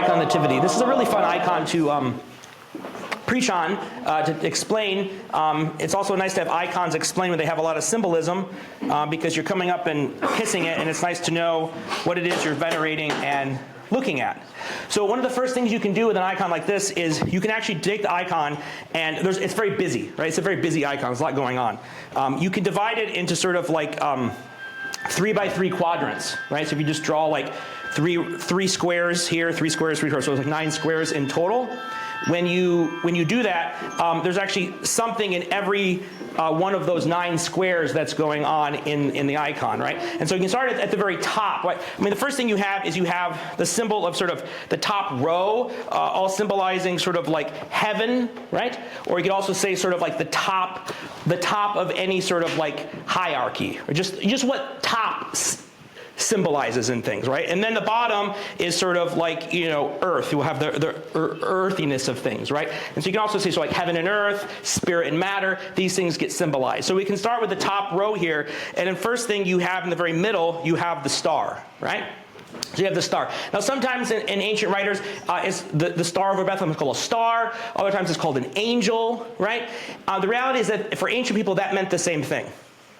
icon Nativity. This is a really fun icon to preach on, to explain. It's also nice to have icons explain when they have a lot of symbolism, because you're coming up and kissing it, and it's nice to know what it is you're venerating and looking at. So one of the first things you can do with an icon like this is you can actually take the icon, and it's very busy, right? It's a very busy icon. There's a lot going on. You can divide it into sort of like 3 by 3 quadrants, right? So if you just draw like three squares here, 3 squares, 3 squares, so it's like 9 squares in total. When you do that, there's actually something in every one of those 9 squares that's going on in the icon, right? And so you can start at the very top, right? I mean, the first thing you have is you have the symbol of sort of the top row, all symbolizing sort of like heaven, right? Or you could also say sort of like the top of any sort of like hierarchy, or just what top symbolizes in things, right? And then the bottom is sort of like, earth. You will have the earthiness of things, right? And so you can also say, so like heaven and earth, spirit and matter, these things get symbolized. So we can start with the top row here, and then first thing you have in the very middle, you have the star, right? So you have the star. Now sometimes in ancient writers, the star over Bethlehem is called a star. Other times it's called an angel, right? The reality is that for ancient people, that meant the same thing.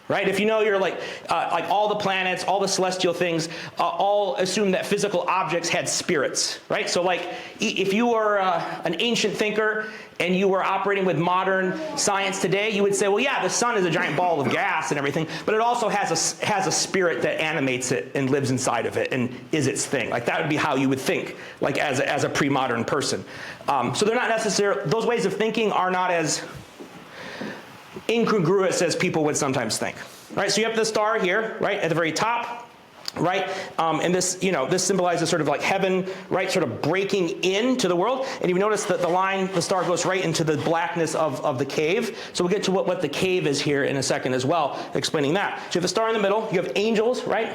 Right? If you know you're like all the planets, all the celestial things, all assume that physical objects had spirits, right? So like if you were an ancient thinker and you were operating with modern science today, you would say, well, yeah, the sun is a giant ball of gas and everything, but it also has a spirit that animates it and lives inside of it and is its thing. Like that would be how you would think, like as a pre-modern person. So they're not necessarily, those ways of thinking are not as incongruous as people would sometimes think, right? So you have the star here, right, at the very top, right? And this, this symbolizes sort of like heaven, right, sort of breaking into the world. And you notice that the star goes right into the blackness of the cave. So we'll get to what the cave is here in a second as well, explaining that. So you have the star in the middle, you have angels, right?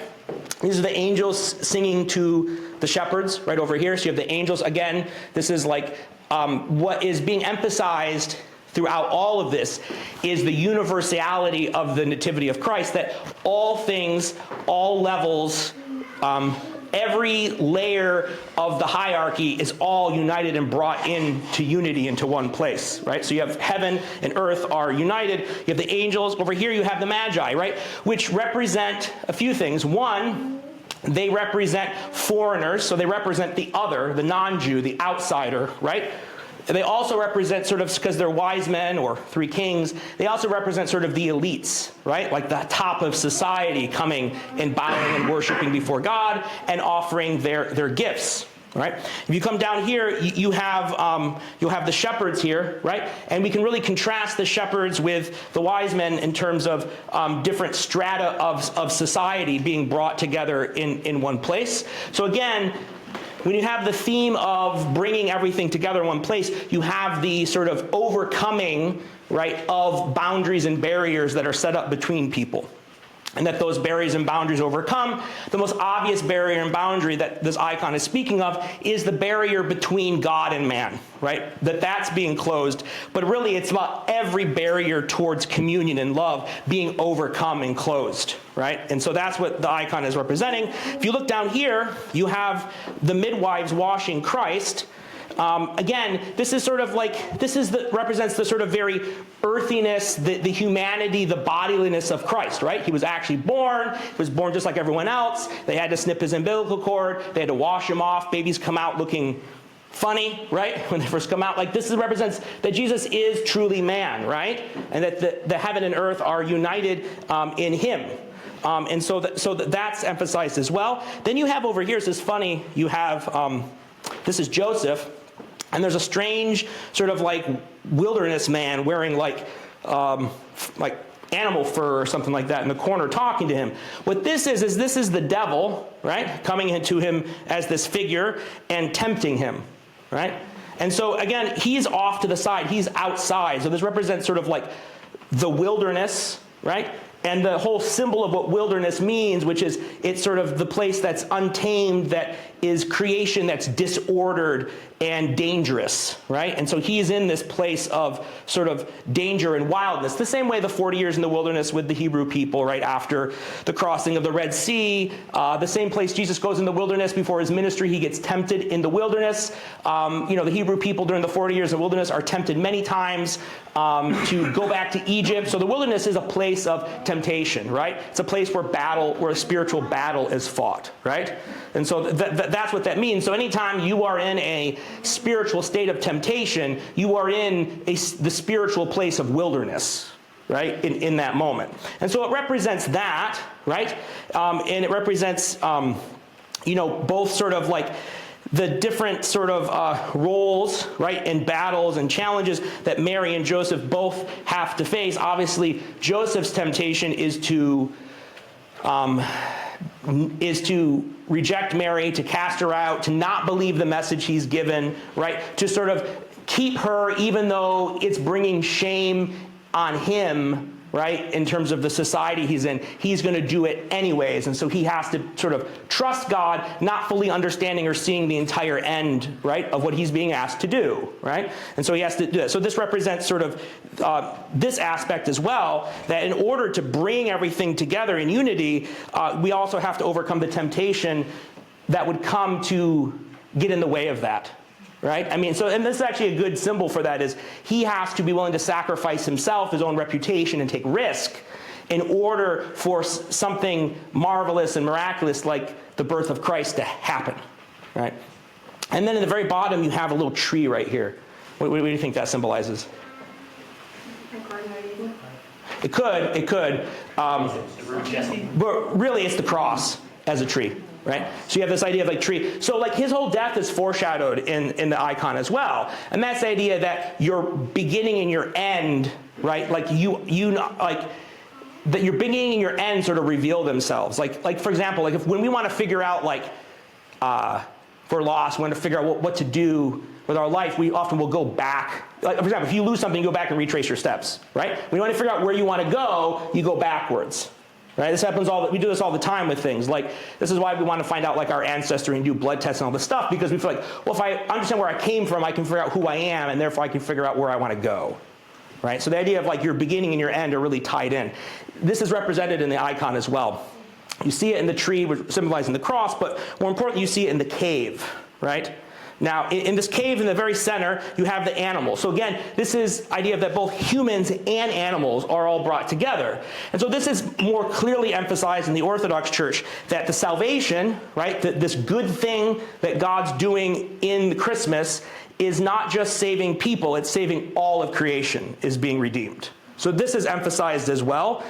These are the angels singing to the shepherds right over here. So you have the angels. Again, this is like what is being emphasized throughout all of this is the universality of the nativity of Christ, that all things, all levels, every layer of the hierarchy is all united and brought into unity into one place, right? So you have heaven and earth are united. You have the angels. Over here you have the magi, right? Which represent a few things. One, they represent foreigners, so they represent the other, the non-Jew, the outsider, right? They also represent sort of, because they're wise men or 3 kings, they also represent sort of the elites, right? Like the top of society coming and bowing and worshiping before God and offering their gifts, right? If you come down here, you'll have the shepherds here, right? And we can really contrast the shepherds with the wise men in terms of different strata of society being brought together in one place. So again, when you have the theme of bringing everything together in one place, you have the sort of overcoming, right, of boundaries and barriers that are set up between people. And that those barriers and boundaries overcome. The most obvious barrier and boundary that this icon is speaking of is the barrier between God and man, right? That's being closed. But really it's about every barrier towards communion and love being overcome and closed, right? And so that's what the icon is representing. If you look down here, you have the midwives washing Christ. Again, this is sort of like, represents the sort of very earthiness, the humanity, the bodiliness of Christ, right? He was actually born. He was born just like everyone else. They had to snip his umbilical cord. They had to wash him off. Babies come out looking funny, right? When they first come out. Like this represents that Jesus is truly man, right? And that the heaven and earth are united in him. And so that's emphasized as well. Then you have over here, this is funny, you have, this is Joseph. And there's a strange sort of like wilderness man wearing like animal fur or something like that in the corner talking to him. What this is this is the devil, right? Coming into him as this figure and tempting him, right? And so again, he's off to the side. He's outside. So this represents sort of like the wilderness, right? And the whole symbol of what wilderness means, which is it's sort of the place that's untamed, that is creation that's disordered and dangerous, right? And so he's in this place of sort of danger and wildness, the same way the 40 years in the wilderness with the Hebrew people, right after the crossing of the Red Sea, the same place Jesus goes in the wilderness before his ministry. He gets tempted in the wilderness. The Hebrew people during the 40 years in the wilderness are tempted many times to go back to Egypt. So the wilderness is a place of temptation, right? It's a place where a spiritual battle is fought, right? And so that's what that means. So anytime you are in a spiritual state of temptation, you are in the spiritual place of wilderness, right, in that moment. And so it represents that, right? And it represents, both sort of like the different sort of roles, right, and battles and challenges that Mary and Joseph both have to face. Obviously, Joseph's temptation is to reject Mary, to cast her out, to not believe the message he's given, right? To sort of keep her even though it's bringing shame on him, right? In terms of the society he's in, he's going to do it anyways. And so he has to sort of trust God, not fully understanding or seeing the entire end, right, of what he's being asked to do, right? And so he has to do that. So this represents sort of this aspect as well, that in order to bring everything together in unity, we also have to overcome the temptation that would come to get in the way of that. Right? I mean, and this is actually a good symbol for that, is he has to be willing to sacrifice himself, his own reputation, and take risk in order for something marvelous and miraculous like the birth of Christ to happen, right? And then in the very bottom, you have a little tree right here. What do you think that symbolizes? It could. But really, it's the cross as a tree. Right? So you have this idea of like tree. So like his whole death is foreshadowed in the icon as well. And that's the idea that your beginning and your end, right? Like that your beginning and your end sort of reveal themselves. Like for example, like when we want to figure out if we're lost, we want to figure out what to do with our life, we often will go back. Like for example, if you lose something, you go back and retrace your steps, right? When you want to figure out where you want to go, you go backwards. Right? This happens we do this all the time with things. Like, this is why we want to find out, like, our ancestry and do blood tests and all this stuff, because we feel like, well, if I understand where I came from, I can figure out who I am, and therefore I can figure out where I want to go. Right? So the idea of, like, your beginning and your end are really tied in. This is represented in the icon as well. You see it in the tree, symbolizing the cross, but more importantly, you see it in the cave, right? Now, in this cave in the very center, you have the animals. So again, this is idea that both humans and animals are all brought together. And so this is more clearly emphasized in the Orthodox Church, that the salvation, right, this good thing that God's doing in Christmas is not just saving people, it's saving all of creation is being redeemed. So this is emphasized as well.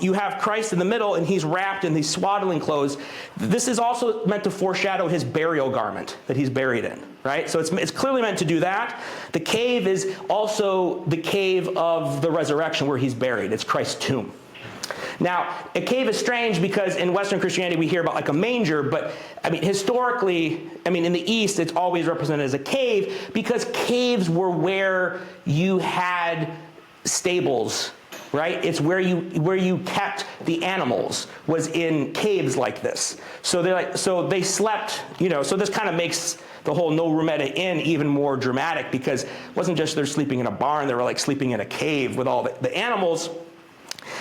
You have Christ in the middle, and he's wrapped in these swaddling clothes. This is also meant to foreshadow his burial garment that he's buried in, right? So it's clearly meant to do that. The cave is also the cave of the resurrection where he's buried. It's Christ's tomb. Now, a cave is strange because in Western Christianity we hear about like a manger, but I mean historically, in the East it's always represented as a cave because caves were where you had stables, right? It's where you kept the animals, was in caves like this. So they slept, so this kind of makes the whole no room at an inn even more dramatic, because it wasn't just they're sleeping in a barn, they were like sleeping in a cave with all the animals.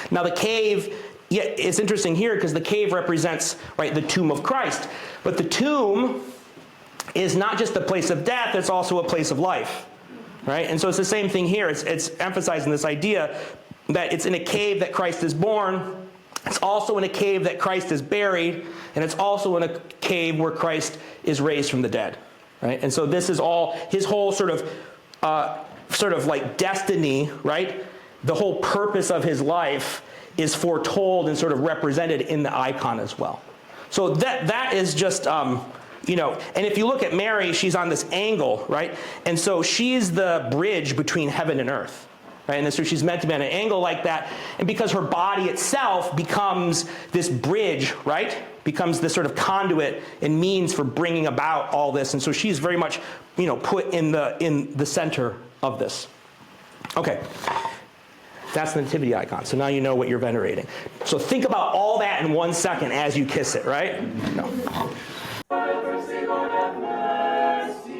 Now the cave, it's interesting here because the cave represents, right, the tomb of Christ. But the tomb is not just a place of death, it's also a place of life. Right? And so it's the same thing here. It's emphasizing this idea that it's in a cave that Christ is born. It's also in a cave that Christ is buried. And it's also in a cave where Christ is raised from the dead. Right? And so this is all his whole sort of like destiny, right? The whole purpose of his life is foretold and sort of represented in the icon as well. So that is just and if you look at Mary, she's on this angle, right? And so she's the bridge between heaven and earth, right? And so she's meant to be on an angle like that. And because her body itself becomes this bridge, right? Becomes this sort of conduit and means for bringing about all this. And so she's very much, put in the center of this. Okay. That's the nativity icon. So now you know what you're venerating. So think about all that in 1 second as you kiss it, right? No. Lord have mercy.